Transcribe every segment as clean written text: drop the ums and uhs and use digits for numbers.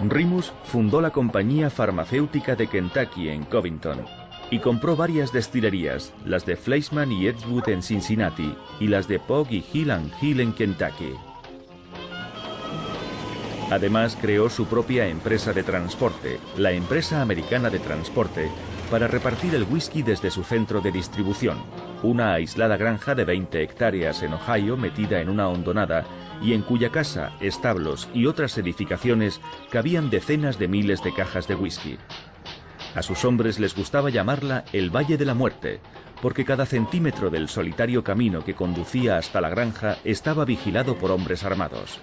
Remus fundó la compañía farmacéutica de Kentucky en Covington y compró varias destilerías, las de Fleischmann y Edgewood en Cincinnati y las de Pogg y Hill & Hill en Kentucky. Además, creó su propia empresa de transporte, la Empresa Americana de Transporte, para repartir el whisky desde su centro de distribución, una aislada granja de 20 hectáreas en Ohio metida en una hondonada y en cuya casa, establos y otras edificaciones cabían decenas de miles de cajas de whisky. A sus hombres les gustaba llamarla el Valle de la Muerte, porque cada centímetro del solitario camino que conducía hasta la granja estaba vigilado por hombres armados.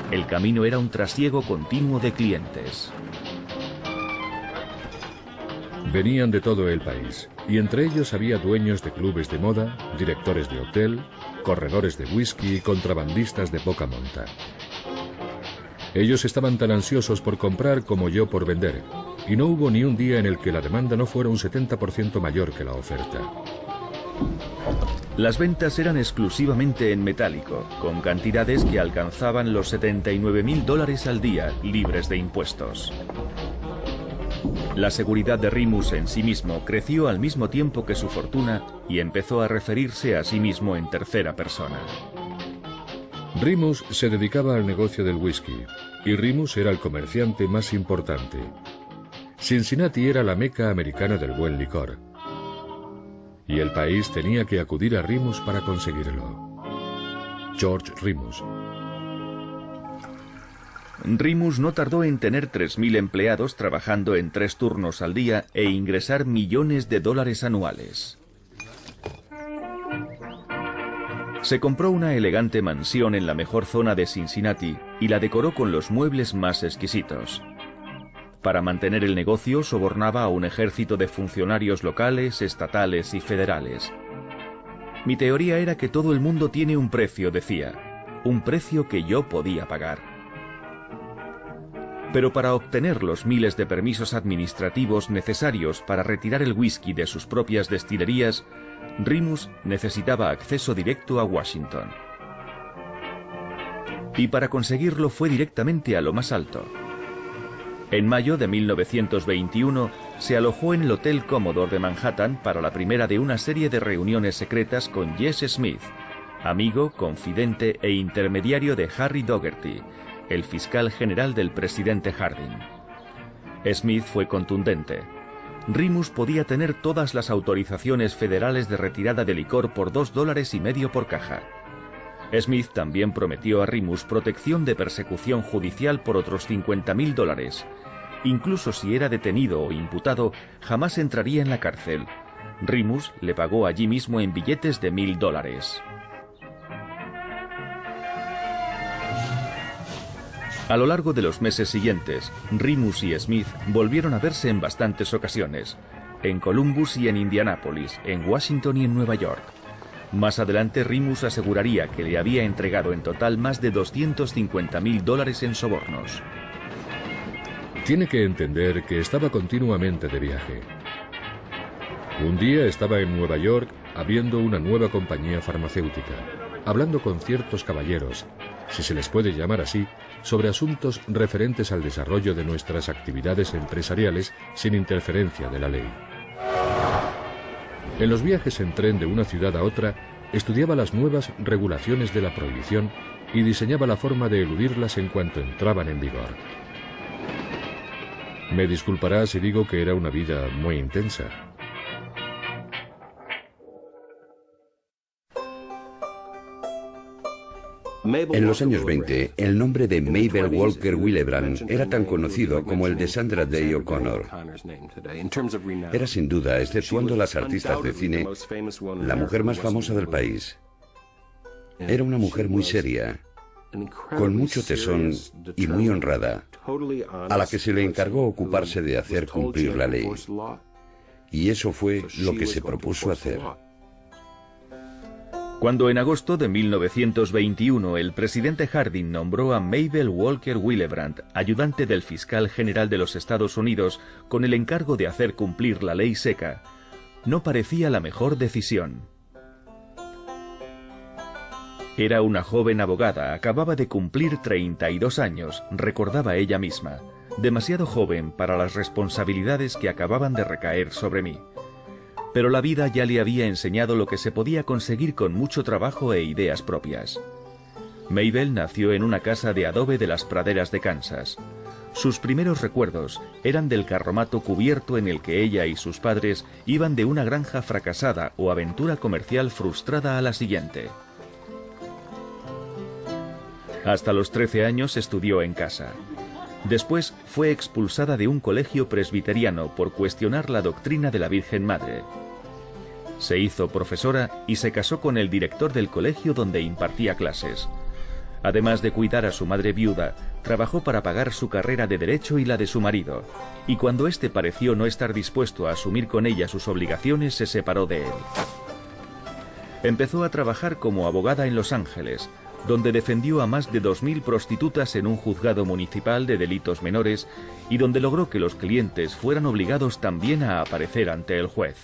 El camino era un trasiego continuo de clientes. Venían de todo el país, y entre ellos había dueños de clubes de moda, directores de hotel, corredores de whisky y contrabandistas de poca monta. Ellos estaban tan ansiosos por comprar como yo por vender, y no hubo ni un día en el que la demanda no fuera un 70% mayor que la oferta. Las ventas eran exclusivamente en metálico, con cantidades que alcanzaban los $79.000 al día, libres de impuestos. La seguridad de Remus en sí mismo creció al mismo tiempo que su fortuna y empezó a referirse a sí mismo en tercera persona. Remus se dedicaba al negocio del whisky, y Remus era el comerciante más importante. Cincinnati era la meca americana del buen licor, y el país tenía que acudir a Remus para conseguirlo. George Remus. Remus no tardó en tener 3.000 empleados trabajando en 3 turnos al día e ingresar millones de dólares anuales. Se compró una elegante mansión en la mejor zona de Cincinnati y la decoró con los muebles más exquisitos. Para mantener el negocio sobornaba a un ejército de funcionarios locales, estatales y federales. Mi teoría era que todo el mundo tiene un precio, decía, un precio que yo podía pagar. Pero para obtener los miles de permisos administrativos necesarios para retirar el whisky de sus propias destilerías, Remus necesitaba acceso directo a Washington. Y para conseguirlo fue directamente a lo más alto. En mayo de 1921 se alojó en el Hotel Commodore de Manhattan para la primera de una serie de reuniones secretas con Jesse Smith, amigo, confidente e intermediario de Harry Dougherty, el fiscal general del presidente Harding. Smith fue contundente. Remus podía tener todas las autorizaciones federales de retirada de licor por $2.50 por caja. Smith también prometió a Remus protección de persecución judicial por otros $50.000. Incluso si era detenido o imputado, jamás entraría en la cárcel. Remus le pagó allí mismo en billetes de $1.000. A lo largo de los meses siguientes, Remus y Smith volvieron a verse en bastantes ocasiones, en Columbus y en Indianápolis, en Washington y en Nueva York. Más adelante, Remus aseguraría que le había entregado en total más de $250.000 en sobornos. Tiene que entender que estaba continuamente de viaje. Un día estaba en Nueva York abriendo una nueva compañía farmacéutica, hablando con ciertos caballeros, si se les puede llamar así, sobre asuntos referentes al desarrollo de nuestras actividades empresariales sin interferencia de la ley. En los viajes en tren de una ciudad a otra, estudiaba las nuevas regulaciones de la prohibición y diseñaba la forma de eludirlas en cuanto entraban en vigor. Me disculpará si digo que era una vida muy intensa. En los años 20, el nombre de Mabel Walker Willebrand era tan conocido como el de Sandra Day O'Connor. Era sin duda, exceptuando las artistas de cine, la mujer más famosa del país. Era una mujer muy seria, con mucho tesón y muy honrada, a la que se le encargó ocuparse de hacer cumplir la ley. Y eso fue lo que se propuso hacer. Cuando en agosto de 1921 el presidente Harding nombró a Mabel Walker Willebrand ayudante del fiscal general de los Estados Unidos con el encargo de hacer cumplir la ley seca, no parecía la mejor decisión. Era una joven abogada, acababa de cumplir 32 años, recordaba ella misma. demasiado joven para las responsabilidades que acababan de recaer sobre mí. Pero la vida ya le había enseñado lo que se podía conseguir con mucho trabajo e ideas propias. Mabel nació en una casa de adobe de las praderas de Kansas. Sus primeros recuerdos eran del carromato cubierto en el que ella y sus padres iban de una granja fracasada o aventura comercial frustrada a la siguiente. Hasta los 13 años estudió en casa. Después fue expulsada de un colegio presbiteriano por cuestionar la doctrina de la Virgen Madre. Se hizo profesora y se casó con el director del colegio donde impartía clases. Además de cuidar a su madre viuda, trabajó para pagar su carrera de derecho y la de su marido, y cuando éste pareció no estar dispuesto a asumir con ella sus obligaciones, se separó de él. Empezó a trabajar como abogada en Los Ángeles, donde defendió a más de 2000 prostitutas en un juzgado municipal de delitos menores y donde logró que los clientes fueran obligados también a aparecer ante el juez.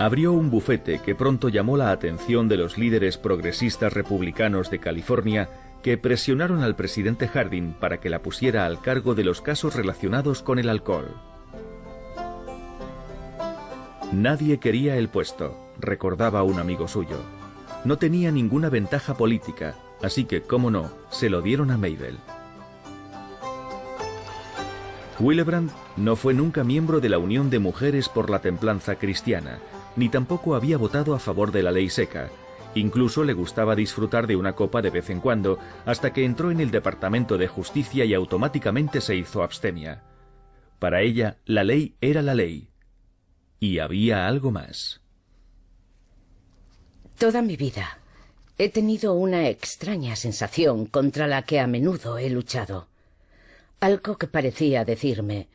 Abrió un bufete que pronto llamó la atención de los líderes progresistas republicanos de California, que presionaron al presidente Harding para que la pusiera al cargo de los casos relacionados con el alcohol. Nadie quería el puesto, recordaba un amigo suyo. No tenía ninguna ventaja política, así que, cómo no, se lo dieron a Mabel. Willebrand no fue nunca miembro de la Unión de Mujeres por la Templanza Cristiana, ni tampoco había votado a favor de la ley seca. Incluso le gustaba disfrutar de una copa de vez en cuando, hasta que entró en el Departamento de Justicia y automáticamente se hizo abstemia. Para ella, la ley era la ley. Y había algo más. Toda mi vida he tenido una extraña sensación contra la que a menudo he luchado. Algo que parecía decirme: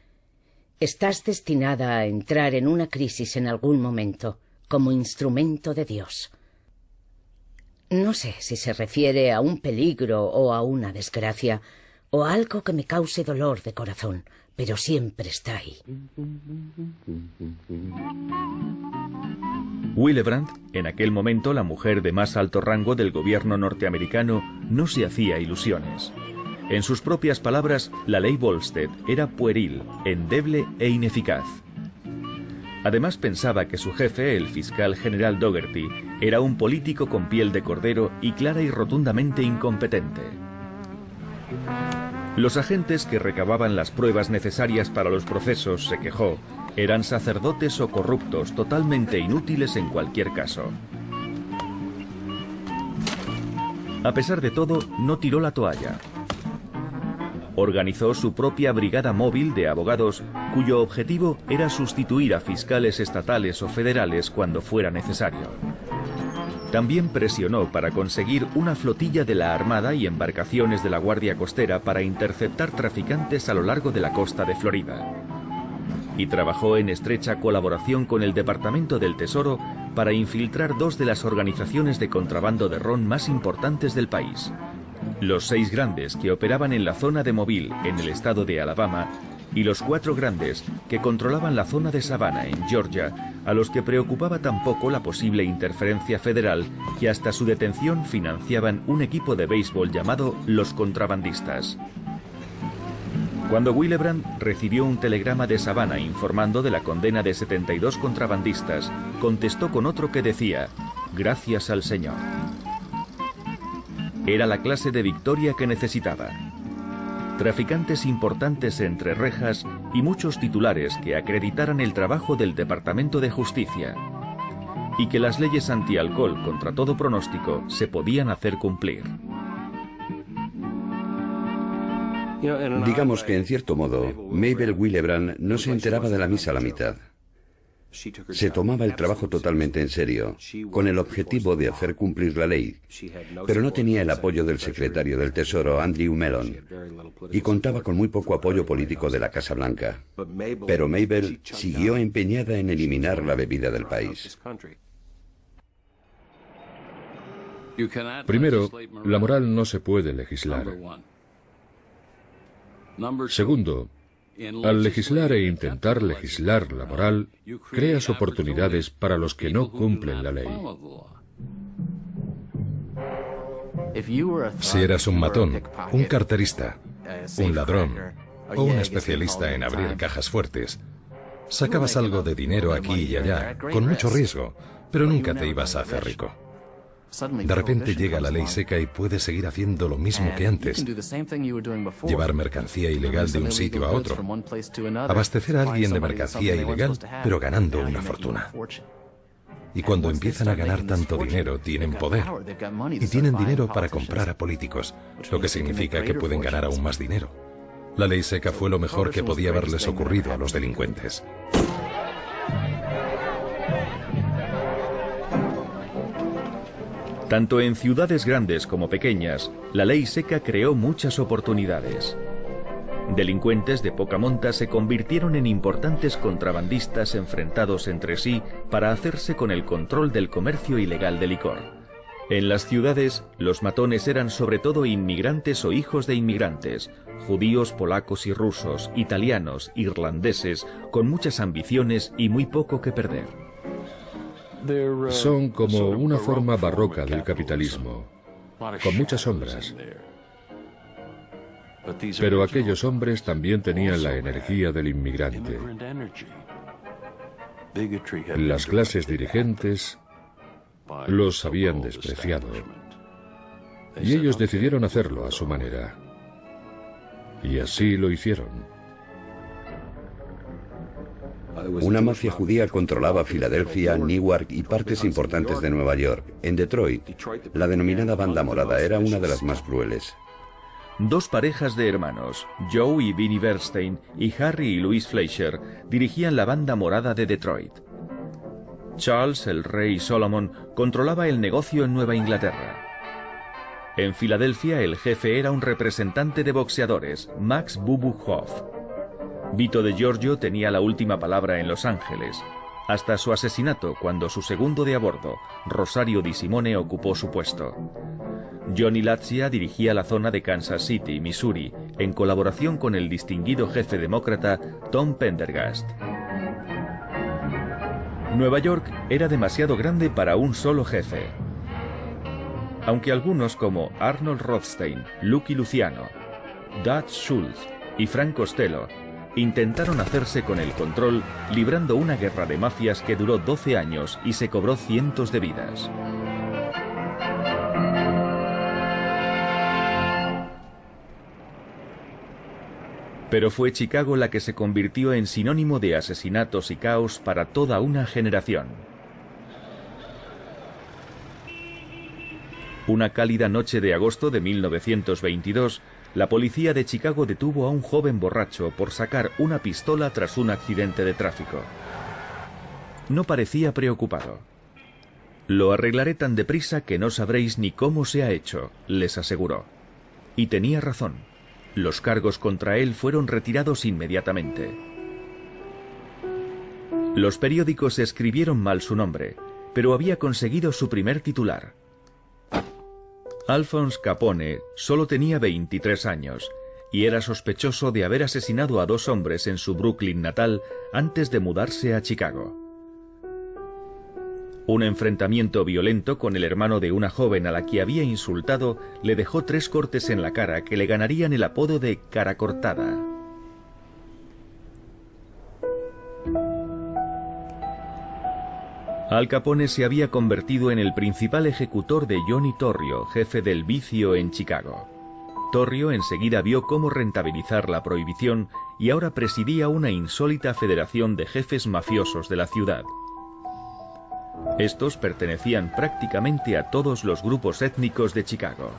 estás destinada a entrar en una crisis en algún momento, como instrumento de Dios. No sé si se refiere a un peligro o a una desgracia, o a algo que me cause dolor de corazón, pero siempre está ahí. Willebrand, en aquel momento la mujer de más alto rango del gobierno norteamericano, no se hacía ilusiones. En sus propias palabras, la ley Volstead era pueril, endeble e ineficaz. Además pensaba que su jefe, el fiscal general Dougherty, era un político con piel de cordero y clara y rotundamente incompetente. Los agentes que recababan las pruebas necesarias para los procesos, se quejó, eran sacerdotes o corruptos totalmente inútiles en cualquier caso. A pesar de todo, no tiró la toalla. Organizó su propia brigada móvil de abogados, cuyo objetivo era sustituir a fiscales estatales o federales cuando fuera necesario. También presionó para conseguir una flotilla de la Armada y embarcaciones de la Guardia Costera para interceptar traficantes a lo largo de la costa de Florida. Y trabajó en estrecha colaboración con el Departamento del Tesoro para infiltrar dos de las organizaciones de contrabando de ron más importantes del país: los 6 grandes que operaban en la zona de Mobile, en el estado de Alabama, y los 4 grandes que controlaban la zona de Savannah, en Georgia, a los que preocupaba tampoco la posible interferencia federal, que hasta su detención financiaban un equipo de béisbol llamado Los Contrabandistas. Cuando Willebrand recibió un telegrama de Savannah informando de la condena de 72 contrabandistas, contestó con otro que decía: «Gracias al Señor». Era la clase de victoria que necesitaba. Traficantes importantes entre rejas y muchos titulares que acreditaran el trabajo del Departamento de Justicia. Y que las leyes antialcohol, contra todo pronóstico, se podían hacer cumplir. Digamos que, en cierto modo, Mabel Willebrand no se enteraba de la misa a la mitad. Se tomaba el trabajo totalmente en serio, con el objetivo de hacer cumplir la ley, pero no tenía el apoyo del secretario del Tesoro, Andrew Mellon, y contaba con muy poco apoyo político de la Casa Blanca. Pero Mabel siguió empeñada en eliminar la bebida del país. Primero, la moral no se puede legislar. Segundo, al legislar e intentar legislar la moral, creas oportunidades para los que no cumplen la ley. Si eras un matón, un carterista, un ladrón o un especialista en abrir cajas fuertes, sacabas algo de dinero aquí y allá, con mucho riesgo, pero nunca te ibas a hacer rico. De repente llega la ley seca y puedes seguir haciendo lo mismo que antes. Llevar mercancía ilegal de un sitio a otro. Abastecer a alguien de mercancía ilegal, pero ganando una fortuna. Y cuando empiezan a ganar tanto dinero, tienen poder. Y tienen dinero para comprar a políticos, lo que significa que pueden ganar aún más dinero. La ley seca fue lo mejor que podía haberles ocurrido a los delincuentes. Tanto en ciudades grandes como pequeñas, la ley seca creó muchas oportunidades. Delincuentes de poca monta se convirtieron en importantes contrabandistas enfrentados entre sí para hacerse con el control del comercio ilegal de licor. En las ciudades, los matones eran sobre todo inmigrantes o hijos de inmigrantes, judíos, polacos y rusos, italianos, irlandeses, con muchas ambiciones y muy poco que perder. Son como una forma barroca del capitalismo, con muchas sombras. Pero aquellos hombres también tenían la energía del inmigrante. Las clases dirigentes los habían despreciado. Y ellos decidieron hacerlo a su manera. Y así lo hicieron. Una mafia judía controlaba Filadelfia, Newark y partes importantes de Nueva York. En Detroit, la denominada Banda Morada era una de las más crueles. Dos parejas de hermanos, Joe y Vinnie Bernstein, y Harry y Louise Fleischer, dirigían la Banda Morada de Detroit. Charles, el rey Solomon, controlaba el negocio en Nueva Inglaterra. En Filadelfia, el jefe era un representante de boxeadores, Max Bubu Hoff. Vito de Giorgio tenía la última palabra en Los Ángeles, hasta su asesinato cuando su segundo de a bordo, Rosario Di Simone, ocupó su puesto. Johnny Latzia dirigía la zona de Kansas City, Missouri, en colaboración con el distinguido jefe demócrata Tom Pendergast. Nueva York era demasiado grande para un solo jefe. Aunque algunos como Arnold Rothstein, Lucky Luciano, Dutch Schultz y Frank Costello intentaron hacerse con el control, librando una guerra de mafias que duró 12 años y se cobró cientos de vidas. Pero fue Chicago la que se convirtió en sinónimo de asesinatos y caos para toda una generación. Una cálida noche de agosto de 1922, la policía de Chicago detuvo a un joven borracho por sacar una pistola tras un accidente de tráfico. No parecía preocupado. «Lo arreglaré tan deprisa que no sabréis ni cómo se ha hecho», les aseguró. Y tenía razón. Los cargos contra él fueron retirados inmediatamente. Los periódicos escribieron mal su nombre, pero había conseguido su primer titular. Alphonse Capone solo tenía 23 años y era sospechoso de haber asesinado a 2 hombres en su Brooklyn natal antes de mudarse a Chicago. Un enfrentamiento violento con el hermano de una joven a la que había insultado le dejó 3 cortes en la cara que le ganarían el apodo de cara cortada. Al Capone se había convertido en el principal ejecutor de Johnny Torrio, jefe del vicio en Chicago. Torrio enseguida vio cómo rentabilizar la prohibición y ahora presidía una insólita federación de jefes mafiosos de la ciudad. Estos pertenecían prácticamente a todos los grupos étnicos de Chicago.